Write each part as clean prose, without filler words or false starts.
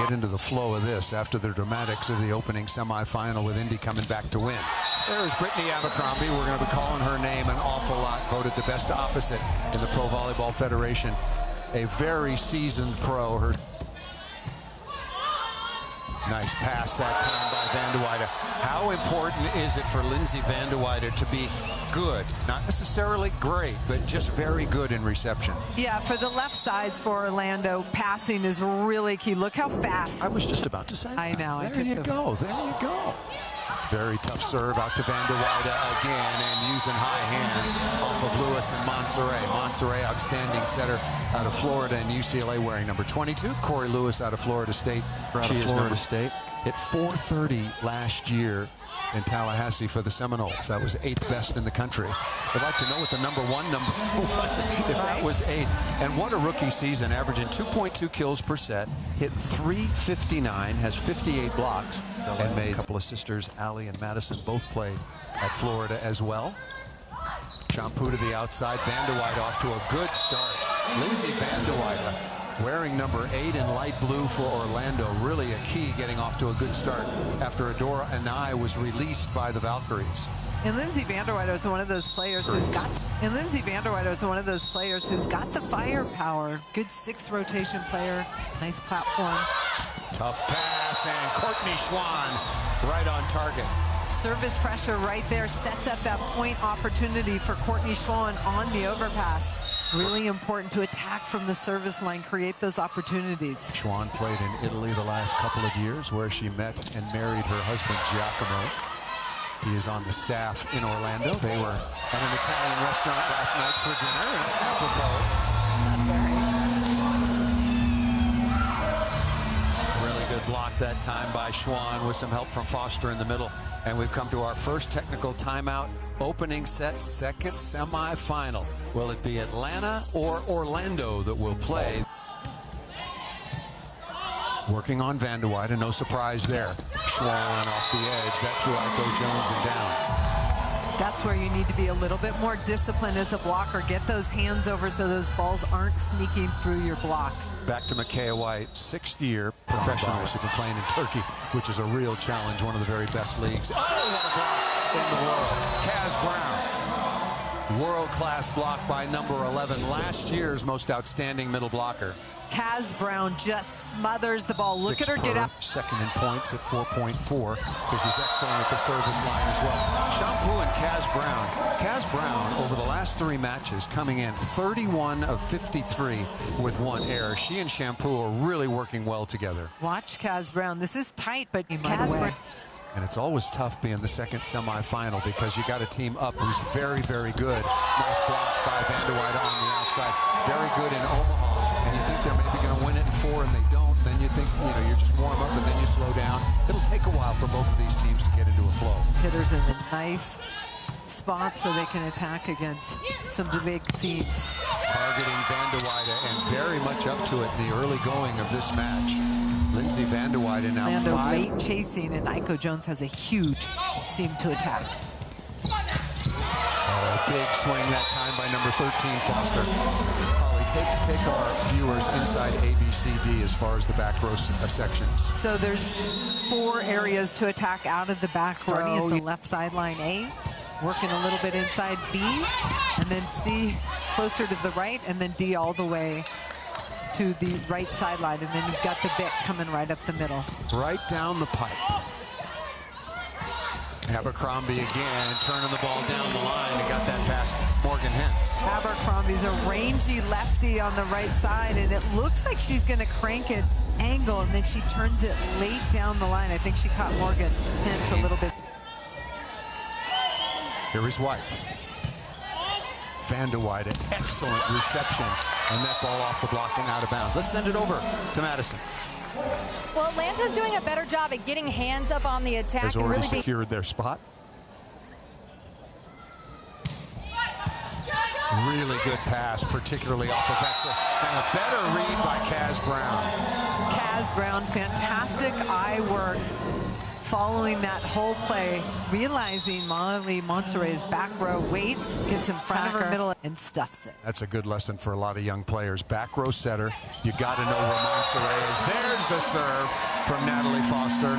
get into the flow of this after the dramatics of the opening semifinal with Indy coming back to win. There's Brittany Abercrombie. We're going to be calling her name an awful lot. Voted the best opposite in the Pro Volleyball Federation. A very seasoned pro. Her nice pass that time by Van de Weyde. How important is it for Lindsay Van de Weyde to be good, not necessarily great, but just very good in reception? Yeah, for the left sides for Orlando, passing is really key. Look how fast. I was just about to say that. I know. There you go. There you go. Very tough serve out to Van de Weyde again, and using high hands off of Lewis and Monserrat. Monserrat, outstanding setter out of Florida and UCLA, wearing number 22. Corey Lewis out of Florida State. She is Florida State. Hit .430 last year in Tallahassee for the Seminoles. That was 8th best in the country. I'd like to know what the number one number was, if that was 8. And what a rookie season, averaging 2.2 kills per set, hit .359, has 58 blocks, and made a couple of sisters, Allie and Madison, both played at Florida as well. Shampoo to the outside, Van de Weyde off to a good start. Lindsay Van de Weyde, wearing number 8 in light blue for Orlando, really a key getting off to a good start after Adora Anai was released by the Valkyries. And Lindsay Van de Weyde is one of those players who's got. And Lindsay Van der Weyde is one of those players who's got the firepower. Good 6 rotation player. Nice platform. Tough pass, and Courtney Schwann right on target. Service pressure right there sets up that point opportunity for Courtney Schwann on the overpass. Really important to attack from the service line, create those opportunities. Schwann played in Italy the last couple of years, where she met and married her husband Giacomo. He is on the staff in Orlando. They were at an Italian restaurant last night for dinner, apropos. Really good block that time by Schwann with some help from Foster in the middle. And we've come to our first technical timeout. Opening set, second semifinal. Will it be Atlanta or Orlando that will play? Working on Van de Weyde, no surprise there. Schwann off the edge, that threw Iko Jones and down. That's where you need to be a little bit more disciplined as a blocker. Get those hands over so those balls aren't sneaking through your block. Back to Micaiah White, 6th year professional. She's been playing in Turkey, which is a real challenge, one of the very best leagues. Oh, what a block in the world. Kaz Brown, world-class block by number 11, last year's most outstanding middle blocker. Kaz Brown just smothers the ball. Look at her get up. Second in points at 4.4, because she's excellent at the service line as well. Shampoo and Kaz Brown. Kaz Brown, over the last 3 matches, coming in 31 of 53 with 1 error. She and Shampoo are really working well together. Watch Kaz Brown. This is tight, but Kaz Brown. And it's always tough being the second semifinal, because you got a team up who's very, very good. Nice block by Van de Weyde on the outside. Very good in Omaha. And you think they're maybe going to win it in 4, and they don't. Then you think, you just warm up and then you slow down. It'll take a while for both of these teams to get into a flow. Hitters in a nice spot so they can attack against some big seams. Targeting Van de Weyde, and very much up to it in the early going of this match. Lindsay Van de Weyde now Orlando 5. Late chasing, and Iko Jones has a huge seam to attack. Oh, big swing that time by number 13, Foster. Holly, take our viewers inside ABCD as far as the back row sections. So there's 4 areas to attack out of the back row. Starting at the left sideline A, working a little bit inside B, and then C closer to the right, and then D all the way to the right sideline, and then you've got the bit coming right up the middle. Right down the pipe. Abercrombie again, turning the ball down the line, and got that past Morgan Hentz. Abercrombie's a rangy lefty on the right side, and it looks like she's going to crank it angle, and then she turns it late down the line. I think she caught Morgan Hentz a little bit. Here is White. Van de Weyde, excellent reception, and that ball off the block and out of bounds. Let's send it over to Madison. Well, Atlanta's doing a better job at getting hands up on the attack. Has already and really secured their spot. Really good pass, particularly off of Exer, and a better read by Kaz Brown. Kaz Brown, fantastic eye work following that whole play, realizing Molly Monserrat's back row waits, gets in front of her middle, and stuffs it. That's a good lesson for a lot of young players. Back row setter, you got to know where Monserrat is. There's the serve from Natalie Foster.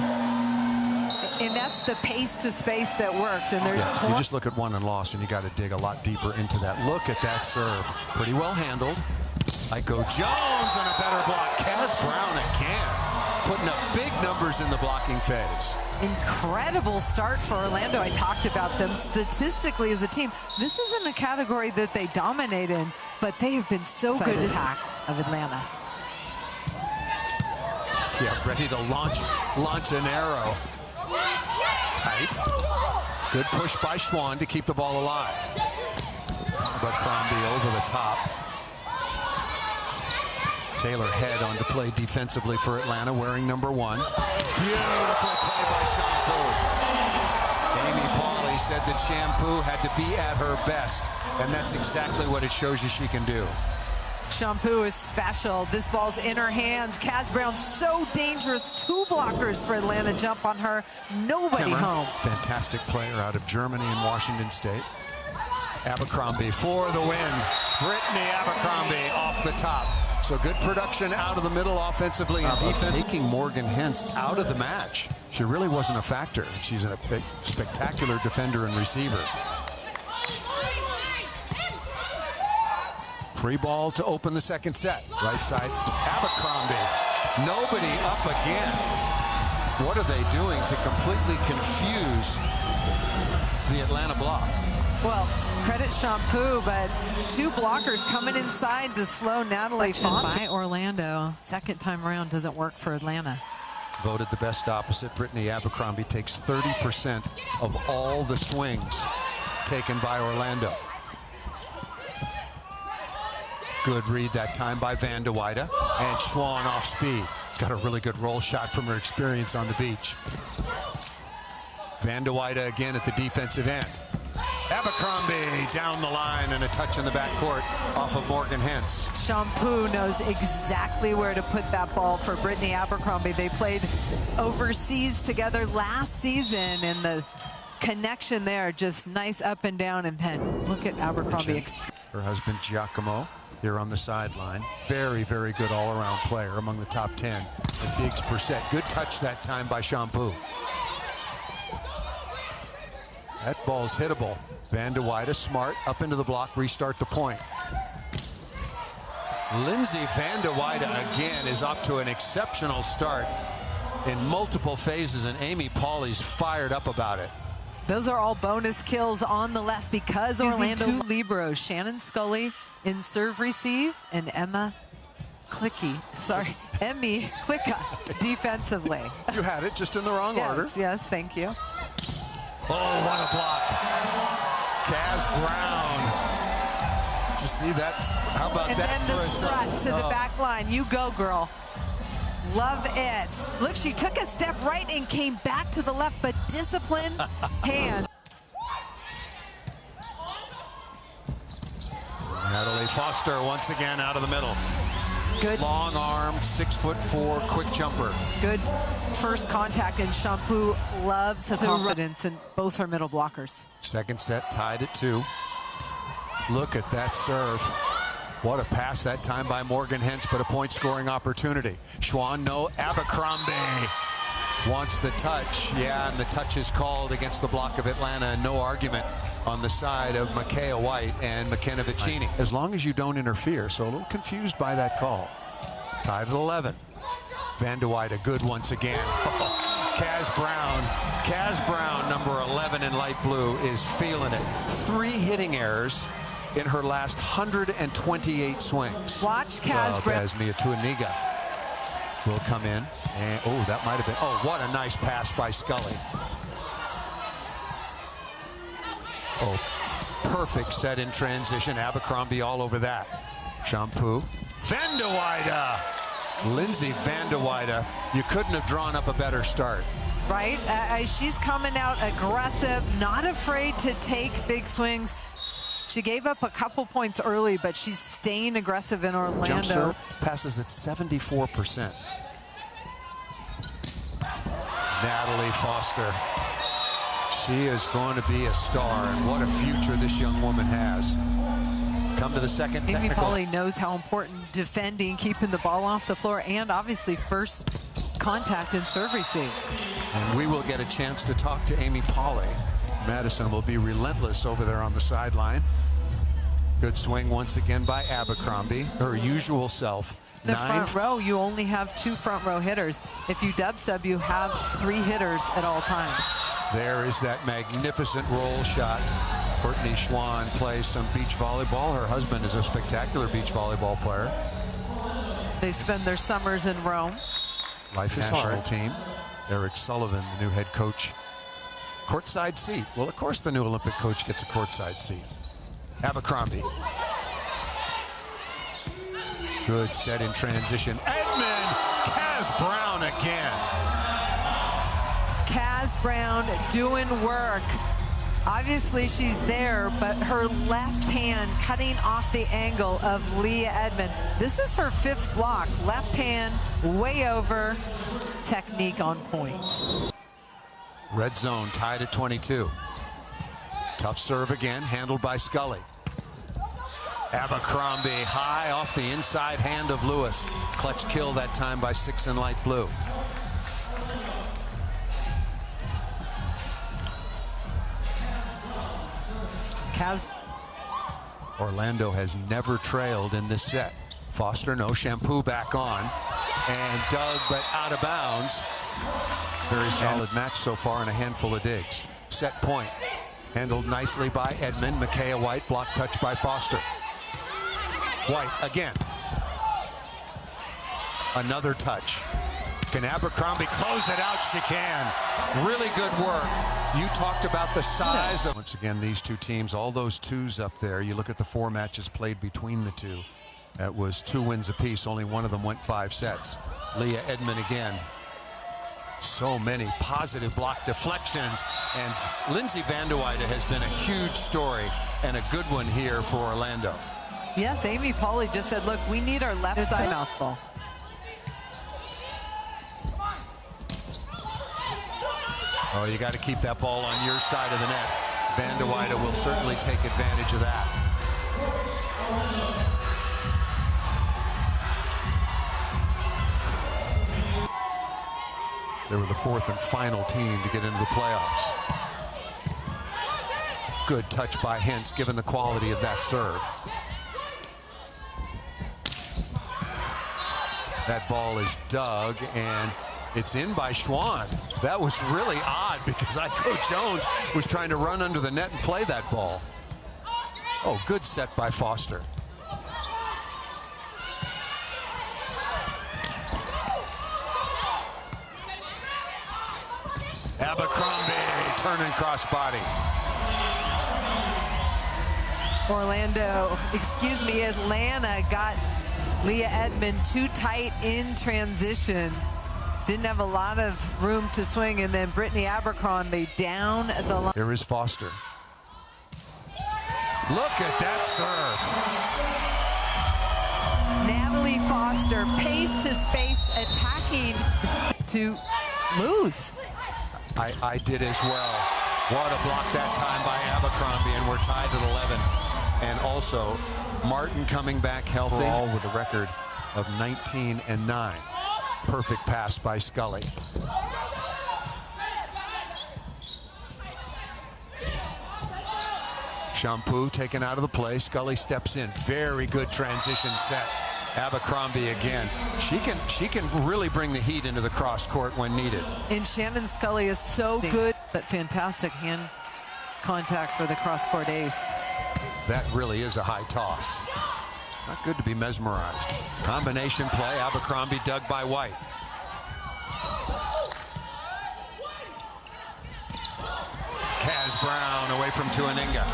And that's the pace to space that works. And there's you just look at won and lost, and you got to dig a lot deeper into that. Look at that serve. Pretty well handled. Iko Jones and a better block. Kaz Brown again, putting up big numbers in the blocking phase. Incredible start for Orlando. I talked about them statistically as a team. This isn't a category that they dominate in, but they have been so good at attack of Atlanta. Yeah, ready to launch an arrow. Tight. Good push by Schwann to keep the ball alive. Abercrombie over the top. Taylor head on to play defensively for Atlanta, wearing number 1. Beautiful play by Shampoo. Amy Pauley said that Shampoo had to be at her best, and that's exactly what it shows you she can do. Shampoo is special. This ball's in her hands. Kaz Brown so dangerous. 2 blockers for Atlanta. Jump on her. Nobody Timmer, home. Fantastic player out of Germany and Washington State. Abercrombie for the win. Brittany Abercrombie off the top. So good production out of the middle offensively and defense. Taking Morgan Hens out of the match. She really wasn't a factor. She's a spectacular defender and receiver. Free ball to open the second set. Right side, Abercrombie. Nobody up again. What are they doing to completely confuse the Atlanta block? Well, credit Shampoo, but 2 blockers coming inside to slow Natalie Foster. By Orlando. Second time around doesn't work for Atlanta. Voted the best opposite. Brittany Abercrombie takes 30% of all the swings taken by Orlando. Good read that time by Van de Weyde, and Schwann off speed. He's got a really good roll shot from her experience on the beach. Van de Weyde again at the defensive end. Abercrombie down the line and a touch in the backcourt off of Morgan Hens. Shampoo knows exactly where to put that ball for Brittany Abercrombie. They played overseas together last season, and the connection there just nice up and down. And then look at Abercrombie. Her husband Giacomo here on the sideline. Very, very good all-around player, among the top 10 in digs per set. Good touch that time by Shampoo. That ball's hittable. Van de Weyde, smart, up into the block, restart the point. Lindsay Van de Weyde again is up to an exceptional start in multiple phases, and Amy Pauley's fired up about it. Those are all bonus kills on the left because Orlando 2 liberos, Shannon Scully in serve receive, and Emmy Klicka defensively. You had it, just in the wrong order. Yes, thank you. Oh, what a block. Kaz Brown. Did you see that? How about that? And then the strut to the back line. You go, girl. Love it. Look, she took a step right and came back to the left, but disciplined hand. Natalie Foster once again out of the middle. Good. Long-armed, 6'4", quick jumper. Good first contact, and Shampoo loves her confidence in both her middle blockers. Second set tied at 2. Look at that serve. What a pass that time by Morgan Hens, but a point-scoring opportunity. Schwann, no. Abercrombie wants the touch. Yeah, and the touch is called against the block of Atlanta, and no argument on the side of Micaiah White and McKenna Vicini. As long as you don't interfere, so a little confused by that call. Tied at 11. Van de Weyde, good once again. Kaz Brown, number 11 in light blue, is feeling it. 3 hitting errors in her last 128 swings. Watch Kaz Brown. As Mia Tuaniga will come in. And, oh, that might have been, oh, what a nice pass by Scully. Oh, perfect set in transition. Abercrombie all over that. Shampoo. Van de Weyde. Lindsay Van de Weyde. You couldn't have drawn up a better start. Right? She's coming out aggressive, not afraid to take big swings. She gave up a couple points early, but she's staying aggressive in Orlando. Jump serve passes at 74%. Natalie Foster. She is going to be a star, and what a future this young woman has. Come to the second technical. Amy Pauley knows how important defending, keeping the ball off the floor, and obviously first contact and serve receive. And we will get a chance to talk to Amy Pauley. Madison will be relentless over there on the sideline. Good swing once again by Abercrombie, her usual self. The front row, you only have 2 front row hitters. If you dub sub, you have 3 hitters at all times. There is that magnificent roll shot. Courtney Schwann plays some beach volleyball. Her husband is a spectacular beach volleyball player. They spend their summers in Rome. Life is hard. Team. Eric Sullivan, the new head coach. Courtside seat. Well, of course the new Olympic coach gets a courtside seat. Abercrombie. Good set in transition. Edmond! Kaz Brown again. Kaz Brown doing work. Obviously she's there, but her left hand cutting off the angle of Leah Edmond. This is her 5th block. Left hand way over, technique on point. Red zone tied at 22. Tough serve again, handled by Scully. Abercrombie high off the inside hand of Lewis. Clutch kill that time by 6 in light blue. Orlando has never trailed in this set. Foster, no shampoo back on. And dug, but out of bounds. Very solid match so far and a handful of digs. Set point. Handled nicely by Edmond. Micaiah White, block touch by Foster. White again. Another touch. Can Abercrombie close it out? She can. Really good work. You talked about the size of... Once again, these two teams, all those 2s up there. You look at the 4 matches played between the 2. That was 2 wins apiece. Only one of them went 5 sets. Leah Edmond again. So many positive block deflections. And Lindsay Vanderweide has been a huge story and a good one here for Orlando. Yes, Amy Pauley just said, look, we need our left side mouthful. Oh, you got to keep that ball on your side of the net. Vanderweide will certainly take advantage of that. They were the 4th and final team to get into the playoffs. Good touch by Hintz, given the quality of that serve. That ball is dug, and it's in by Schwann. That was really odd because Coach Jones was trying to run under the net and play that ball. Oh, good set by Foster. Abercrombie turning crossbody. Atlanta got Leah Edmond too tight in transition. Didn't have a lot of room to swing, and then Brittany Abercrombie down the line. Here is Foster. Look at that serve. Natalie Foster, pace to space, attacking to lose. I did as well. What a block that time by Abercrombie, and we're tied at 11. And also, Martin coming back healthy, all with a record of 19-9. Perfect pass by Scully. Shampoo taken out of the play. Scully steps in. Very good transition set. Abercrombie again. She can really bring the heat into the cross court when needed. And Shannon Scully is so good, but fantastic hand contact for the cross court ace. That really is a high toss. Not good to be mesmerized. Combination play. Abercrombie dug by White. Kaz Brown away from Tuaninga.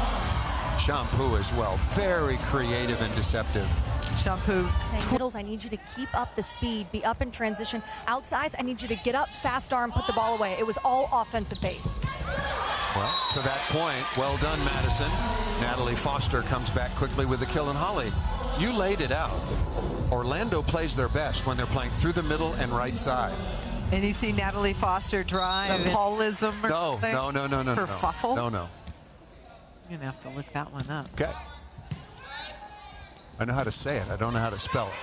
Shampoo as well. Very creative and deceptive. Shampoo. Middles, I need you to keep up the speed, be up in transition. Outsides, I need you to get up, fast arm, put the ball away. It was all offensive base. Well, to that point, well done, Madison. Natalie Foster comes back quickly with the kill. And Holly, you laid it out. Orlando plays their best when they're playing through the middle and right side. And you see Natalie Foster drive. Paulism or something? No. Kerfuffle? No. You're going to have to look that one up. Okay. I know how to say it. I don't know how to spell it.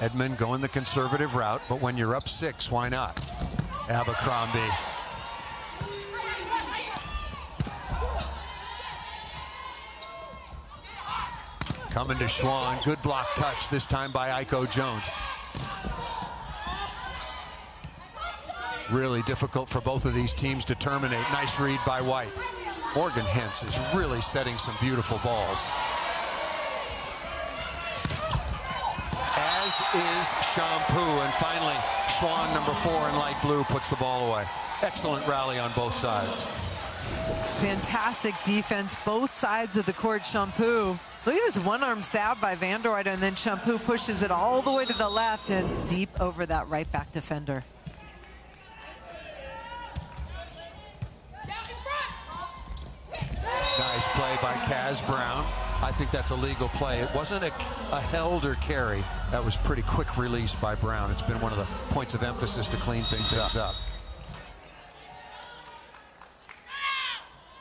Edmond going the conservative route, but when you're up 6, why not? Abercrombie. Coming to Schwann. Good block touch, this time by Aiko Jones. Really difficult for both of these teams to terminate. Nice read by White. Morgan Hentz is really setting some beautiful balls. As is Shampoo, and finally Schwann, number 4 in light blue, puts the ball away. Excellent rally on both sides. Fantastic defense, both sides of the court. Shampoo, look at this one-arm stab by Van der Weyde, and then Shampoo pushes it all the way to the left and deep over that right back defender. Nice play by Kaz Brown. I think that's a legal play. It wasn't a held or carry. That was pretty quick release by Brown. It's been one of the points of emphasis to clean things up.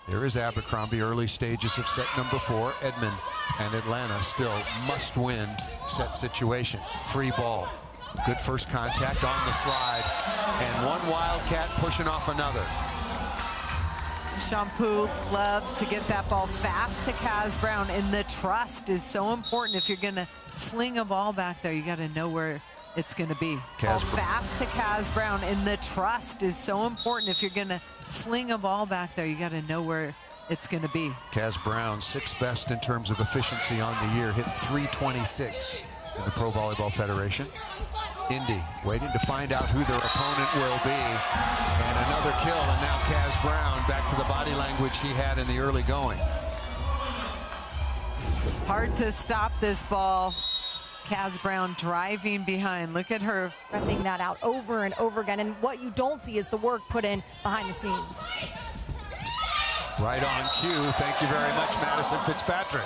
There is Abercrombie, early stages of set number 4. Edmond and Atlanta still must win set situation. Free ball. Good first contact on the slide. And one Wildcat pushing off another. Shampoo loves to get that ball fast to Kaz Brown, and the trust is so important. If you're going to fling a ball back there, you got to know where it's going to be. Ball fast to Kaz Brown, and the trust is so important. If you're going to fling a ball back there, you got to know where it's going to be. Kaz Brown, 6th best in terms of efficiency on the year, hit .326 in the Pro Volleyball Federation. Indy waiting to find out who their opponent will be. And another kill, and now Kaz Brown back to the body language he had in the early going. Hard to stop this ball. Kaz Brown driving behind. Look at her. Repping that out over and over again. And what you don't see is the work put in behind the scenes. Right on cue. Thank you very much, Madison Fitzpatrick.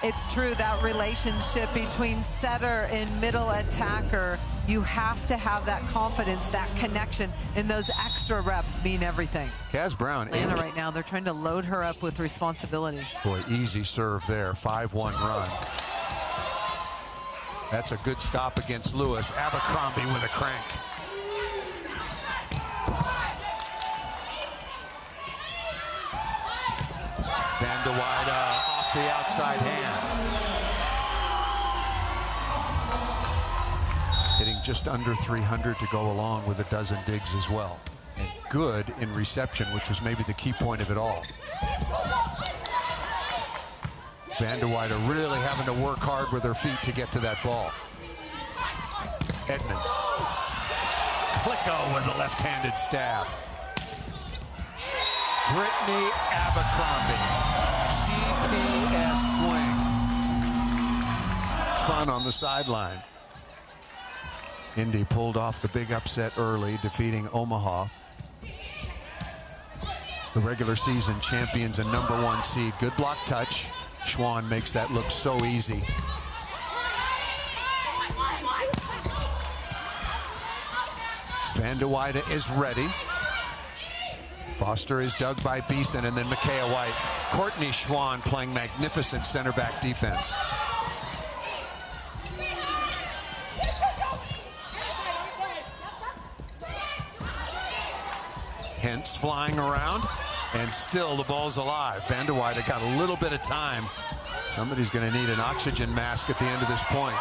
It's true, that relationship between setter and middle attacker, you have to have that confidence, that connection, and those extra reps mean everything. Kaz Brown. Atlanta right now, they're trying to load her up with responsibility. Boy, easy serve there, 5-1 run. That's a good stop against Lewis. Abercrombie with a crank. Van der Weyde off the outside hand. Hitting just under 300 to go along with a dozen digs as well. And good in reception, which was maybe the key point of it all. Van der Weyde really having to work hard with her feet to get to that ball. Edmond. Klicko with a left-handed stab. Brittany Abercrombie. GPS swing. It's fun on the sideline. Indy pulled off the big upset early, defeating Omaha. The regular season champions and #1 seed. Good block touch. Schwann makes that look so easy. Van der Weyde is ready. Foster is dug by Beeson, and then Micaiah White. Courtney Schwann playing magnificent center back defense. Hentz flying around, and still the ball's alive. Van der Weyde got a little bit of time. Somebody's going to need an oxygen mask at the end of this point.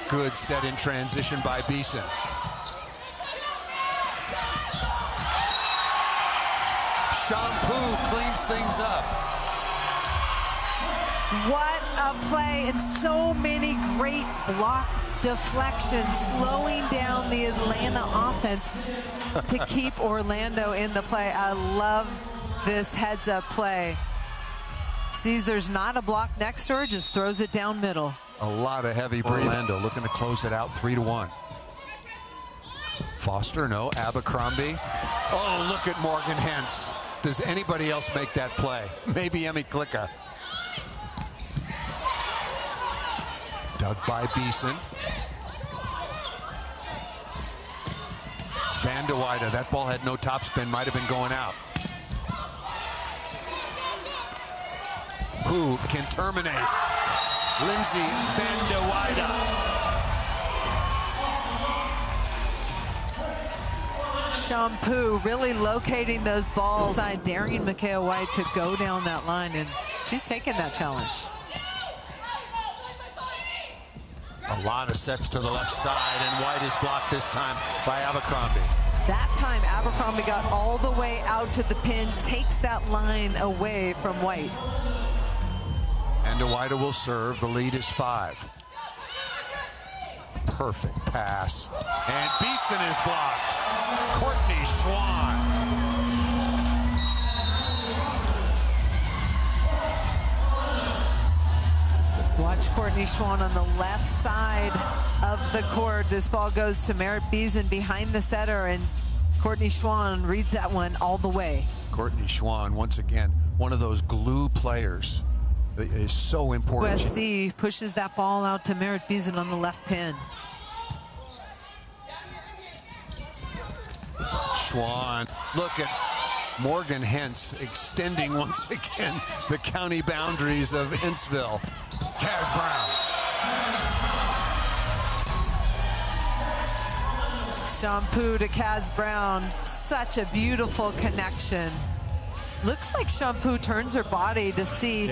Good set in transition by Beeson. Shampoo cleans things up. What a play, and so many great block deflections, slowing down the Atlanta offense to keep Orlando in the play. I love this heads-up play. Sees there's not a block next to her, just throws it down middle. A lot of heavy breathing. Orlando looking to close it out 3-1. Foster, no. Abercrombie. Oh, look at Morgan Hentz. Does anybody else make that play? Maybe Emmy Klicka. Dug by Beeson. Van de Weyde, that ball had no topspin, might have been going out. Who can terminate? Lindsay Van de Weyde. Shampoo really locating those balls. Inside, daring Micaiah White to go down that line, and she's taking that challenge. A lot of sets to the left side, and White is blocked this time by Abercrombie. That time, Abercrombie got all the way out to the pin, takes that line away from White. And Weyde will serve. The lead is 5. Perfect pass. And Beeson is blocked. Courtney Schwann. Watch Courtney Schwann on the left side of the court. This ball goes to Merritt Beeson behind the setter, and Courtney Schwann reads that one all the way. Courtney Schwann, once again, one of those glue players that is so important. USC pushes that ball out to Merritt Beeson on the left pin. Schwann, look at Morgan Hentz extending once again the county boundaries of Hinceville. Kaz Brown. Shampoo to Kaz Brown, such a beautiful connection. Looks like Shampoo turns her body to see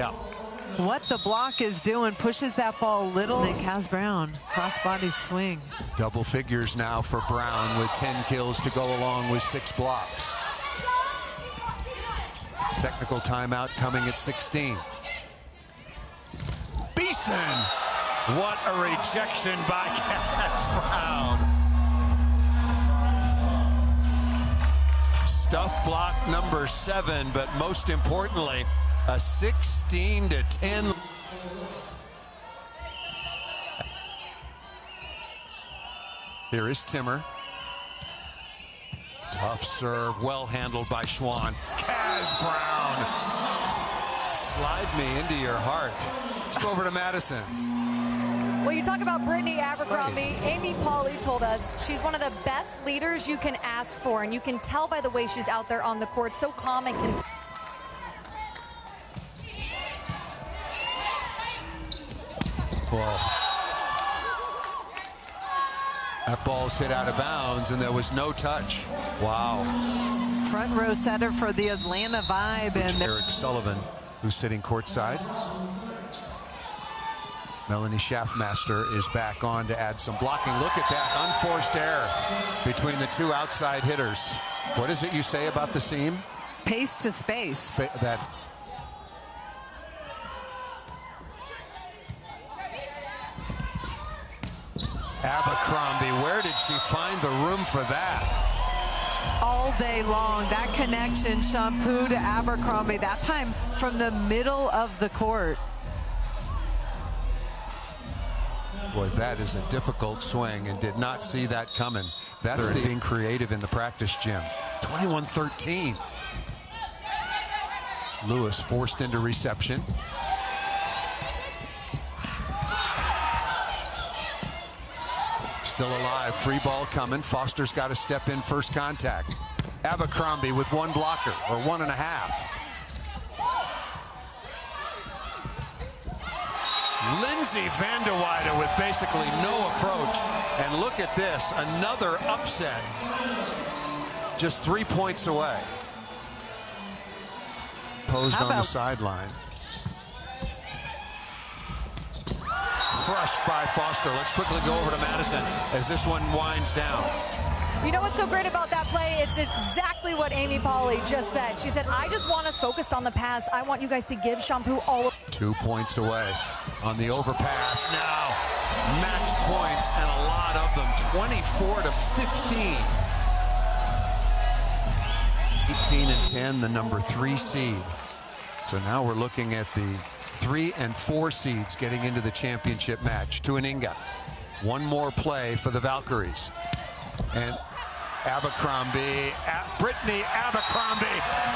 what the block is doing, pushes that ball a little. Then Kaz Brown, cross-body swing. Double figures now for Brown with 10 kills to go along with 6 blocks. Technical timeout coming at 16. Beeson! What a rejection by Kaz Brown. Stuff block number 7, but most importantly, a 16-10. Here is Timmer. Tough serve, well handled by Schwann. Kaz Brown. Slide me into your heart. Let's go over to Madison. Well, you talk about Brittany Abercrombie. Amy Pauley told us she's one of the best leaders you can ask for, and you can tell by the way she's out there on the court, so calm and consistent. Whoa. That ball's hit out of bounds, and there was no touch. Wow. Front row setter for the Atlanta Vibe. And Eric Sullivan, who's sitting courtside. Melanie Schaffmaster is back on to add some blocking. Look at that unforced error between the two outside hitters. What is it you say about the seam? Pace to space. That. Abercrombie, where did she find the room for that? All day long, that connection, Shampoo to Abercrombie, that time from the middle of the court. Boy, that is a difficult swing, and did not see that coming. That's being creative in the practice gym. 21-13. Lewis forced into reception. Still alive, free ball coming. Foster's got to step in first contact. Abercrombie with 1 blocker, or 1.5. Lindsay Van de Weyde with basically no approach. And look at this, another upset. Just 3 points away. Posed on the sideline. Crushed by Foster. Let's quickly go over to Madison as this one winds down. You know what's so great about that play? It's exactly what Amy Pauley just said. She said, I just want us focused on the pass. I want you guys to give Shampoo all of 2 points away on the overpass now. Match points, and a lot of them. 24-15. 18-10, the number 3 seed. So now we're looking at the 3 and 4 seeds getting into the championship match. Tuaninga. One more play for the Valkyries. And Abercrombie, Brittany Abercrombie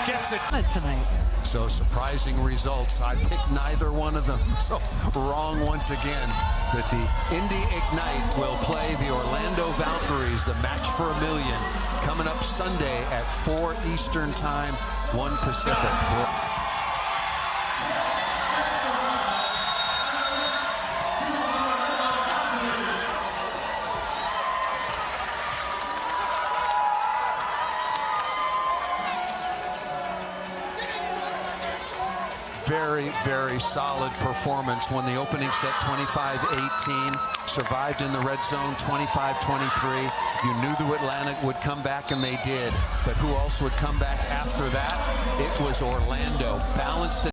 gets it tonight. So surprising results. I picked neither one of them. So wrong once again. that the Indy Ignite will play the Orlando Valkyries, the match for $1 million, coming up Sunday at 4 Eastern Time, 1 Pacific. Very, very solid performance. Won the opening set 25-18. Survived in the red zone 25-23. You knew the Atlantic would come back, and they did. But who else would come back after that? It was Orlando. Balanced